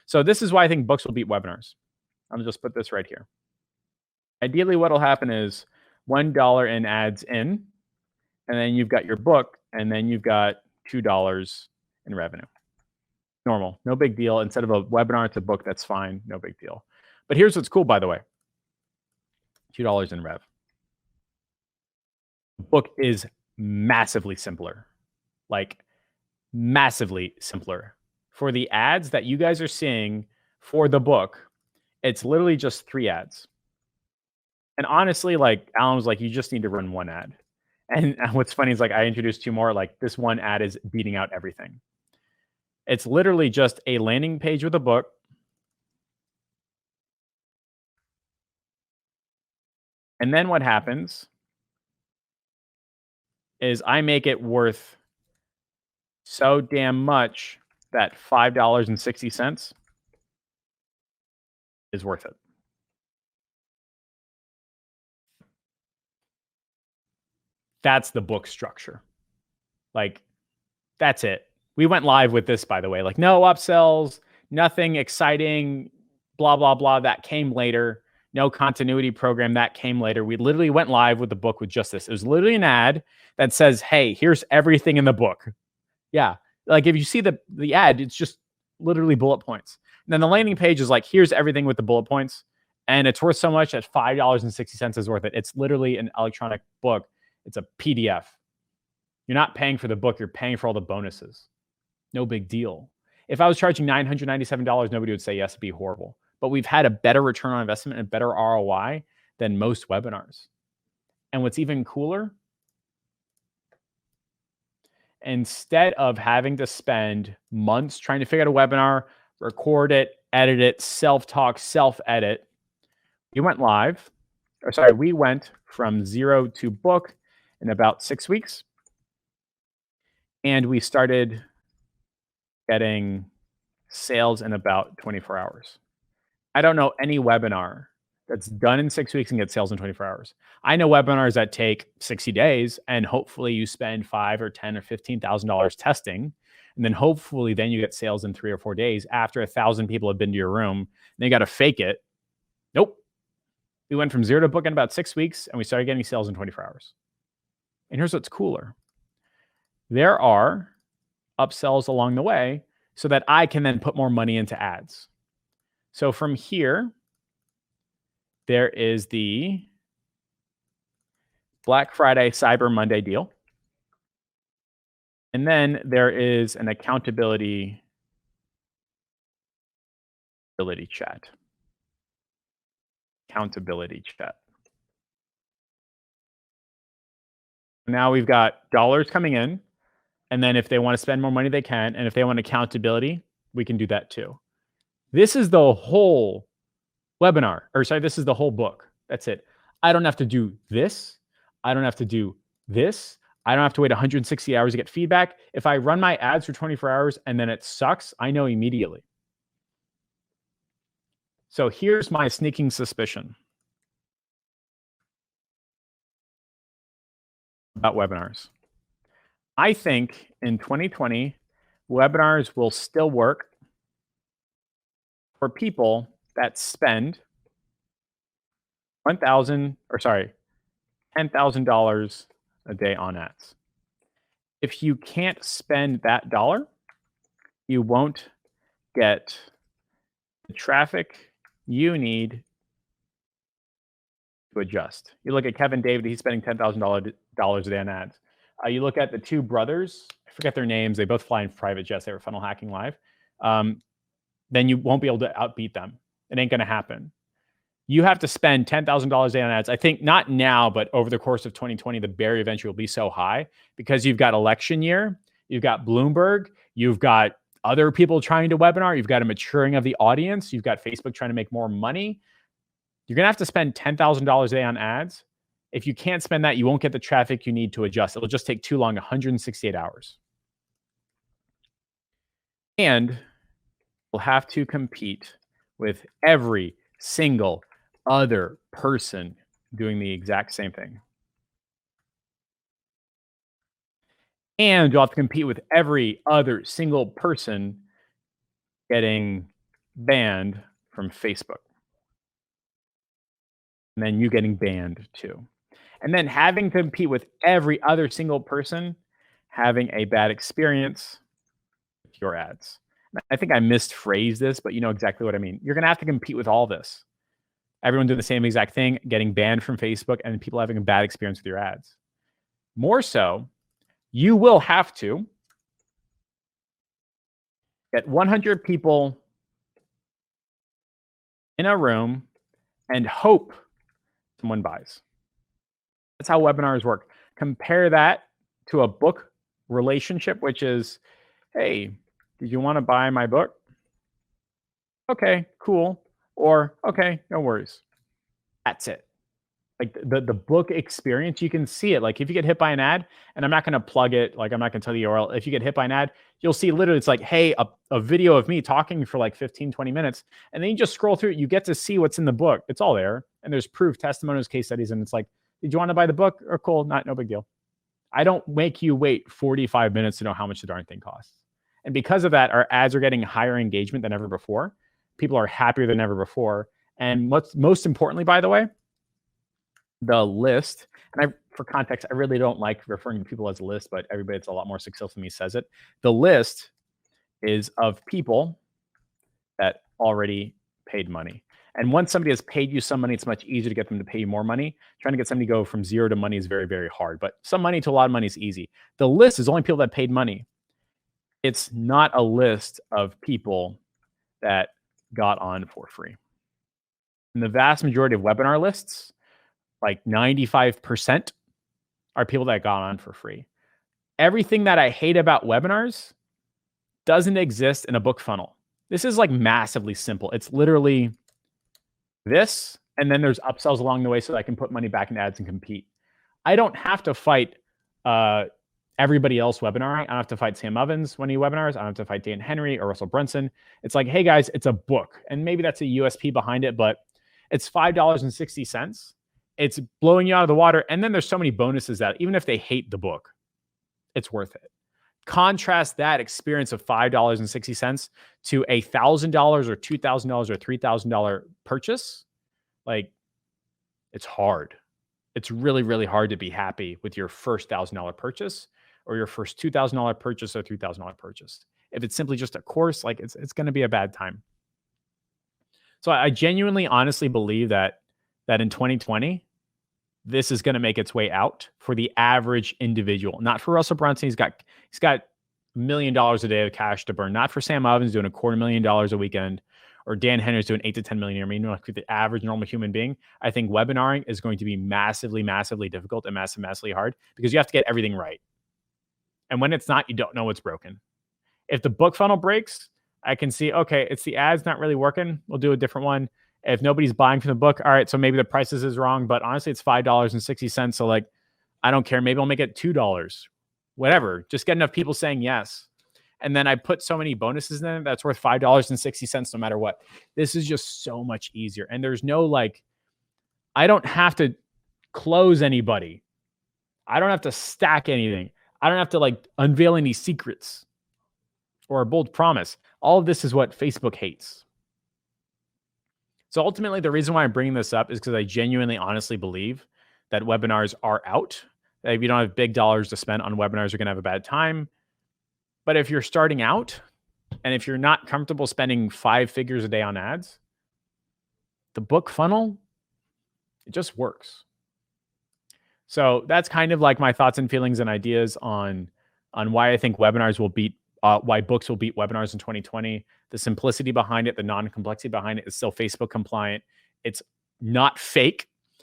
So this is why I think books will beat webinars. I'm just put this right here. Ideally, what'll happen is $1 in ads in, and then you've got your book, and then you've got $2 in revenue. Normal, no big deal. Instead of a webinar, it's a book. That's fine, no big deal. But here's what's cool, by the way. $2 in rev. The book is massively simpler, like massively simpler. For the ads that you guys are seeing for the book, it's literally just 3 ads. And honestly, like Alan was like, you just need to run 1 ad. And what's funny is like I introduced 2 more, like this 1 ad is beating out everything. It's literally just a landing page with a book. And then what happens is I make it worth so damn much that $5.60 is worth it. That's the book structure. Like, that's it. We went live with this, by the way. Like, no upsells, nothing exciting, blah, blah, blah. That came later. No continuity program. That came later. We literally went live with the book with just this. It was literally an ad that says, hey, here's everything in the book. Yeah. Like, if you see the ad, it's just literally bullet points. And then the landing page is like, here's everything with the bullet points. And it's worth so much that $5.60 is worth it. It's literally an electronic book. It's a PDF. You're not paying for the book. You're paying for all the bonuses. No big deal. If I was charging $997, nobody would say yes, it'd be horrible. But we've had a better return on investment and better ROI than most webinars. And what's even cooler, instead of having to spend months trying to figure out a webinar, record it, edit it, self-talk, self-edit, we went live. Or sorry, we went from 0 to book in about 6 weeks. And we started getting sales in about 24 hours. I don't know any webinar that's done in 6 weeks and gets sales in 24 hours. I know webinars that take 60 days, and hopefully you spend $5 or $10 or $15,000 testing, and then hopefully then you get sales in 3 or 4 days after 1,000 people have been to your room. And they got to fake it. Nope. We went from 0 to book in about 6 weeks, and we started getting sales in 24 hours. And here's what's cooler. There are upsells along the way so that I can then put more money into ads. So from here, there is the Black Friday, Cyber Monday deal. And then there is an accountability chat. Accountability chat. Now we've got dollars coming in. And then if they want to spend more money, they can. And if they want accountability, we can do that too. This is the whole webinar, or sorry, this is the whole book. That's it. I don't have to do this. I don't have to do this. I don't have to wait 160 hours to get feedback. If I run my ads for 24 hours and then it sucks, I know immediately. So here's my sneaking suspicion about webinars. I think in 2020, webinars will still work for people that spend $10,000 a day on ads. If you can't spend that dollar, you won't get the traffic you need to adjust. You look at Kevin David, he's spending $10,000 a day on ads. You look at the 2 brothers, I forget their names, they both fly in private jets, they were Funnel Hacking Live. Then you won't be able to outbeat them. It ain't gonna happen. You have to spend $10,000 a day on ads. I think not now, but over the course of 2020, the barrier of entry will be so high because you've got election year, you've got Bloomberg, you've got other people trying to webinar, you've got a maturing of the audience, you've got Facebook trying to make more money. You're gonna have to spend $10,000 a day on ads. If you can't spend that, you won't get the traffic you need to adjust. It'll just take too long, 168 hours. And we'll have to compete with every single other person doing the exact same thing. And you'll have to compete with every other single person getting banned from Facebook. And then you getting banned too. And then having to compete with every other single person having a bad experience with your ads. I think I misphrased this, but you know exactly what I mean. You're going to have to compete with all this. Everyone doing the same exact thing, getting banned from Facebook, and people having a bad experience with your ads. More so, you will have to get 100 people in a room and hope someone buys. That's how webinars work. Compare that to a book relationship, which is, hey, did you want to buy my book? Okay, cool. Or, okay, no worries. That's it. Like the book experience, you can see it. Like if you get hit by an ad, and I'm not going to plug it, like I'm not going to tell the URL. If you get hit by an ad, you'll see literally it's like, hey, a video of me talking for like 15, 20 minutes. And then you just scroll through it. You get to see what's in the book. It's all there. And there's proof, testimonials, case studies. And it's like, did you want to buy the book? Or cool, no big deal. I don't make you wait 45 minutes to know how much the darn thing costs. And because of that, our ads are getting higher engagement than ever before. People are happier than ever before. And what's most importantly, by the way, the list, and for context, I really don't like referring to people as a list, but everybody that's a lot more successful than me says it. The list is of people that already paid money. And once somebody has paid you some money, it's much easier to get them to pay you more money. Trying to get somebody to go from zero to money is very, very hard, but some money to a lot of money is easy. The list is only people that paid money. It's not a list of people that got on for free. And the vast majority of webinar lists, like 95%, are people that got on for free. Everything that I hate about webinars doesn't exist in a book funnel. This is like massively simple. It's literally this, and then there's upsells along the way so that I can put money back in ads and compete. I don't have to fight everybody else webinar. I don't have to fight Sam Ovens when he webinars. I don't have to fight Dan Henry or Russell Brunson. It's like, hey guys, it's a book. And maybe that's a USP behind it, but it's $5.60. It's blowing you out of the water. And then there's so many bonuses that even if they hate the book, it's worth it. Contrast that experience of $5.60 to $1,000 or $2,000 or $3,000 purchase. Like, it's hard. It's really, really hard to be happy with your first $1,000 purchase or your first $2,000 purchase or $3,000 purchase. If it's simply just a course, like it's going to be a bad time. So I genuinely, honestly believe that in 2020, this is going to make its way out for the average individual. Not for Russell Brunson. He's got $1 million a day of cash to burn. Not for Sam Ovens doing $250,000 a weekend, or Dan Henry's doing 8 to 10 million. I mean, like the average normal human being, I think webinaring is going to be massively, massively difficult and massively hard because you have to get everything right. And when it's not, you don't know what's broken. If the book funnel breaks, I can see, okay, it's the ads not really working. We'll do a different one. If nobody's buying from the book, all right, so maybe the prices is wrong, but honestly, it's $5.60. So like, I don't care. Maybe I'll make it $2, whatever. Just get enough people saying yes. And then I put so many bonuses in there that's worth $5.60 no matter what. This is just so much easier. And there's no like, I don't have to close anybody. I don't have to stack anything. I don't have to like unveil any secrets or a bold promise. All of this is what Facebook hates. So ultimately, the reason why I'm bringing this up is because I genuinely, honestly believe that webinars are out. That if you don't have big dollars to spend on webinars, you're going to have a bad time. But if you're starting out and if you're not comfortable spending 5 figures a day on ads, the book funnel, it just works. So that's kind of like my thoughts and feelings and ideas on why I think webinars will beat why books will beat webinars in 2020. The simplicity behind it, the non-complexity behind it is still Facebook compliant. It's not fake.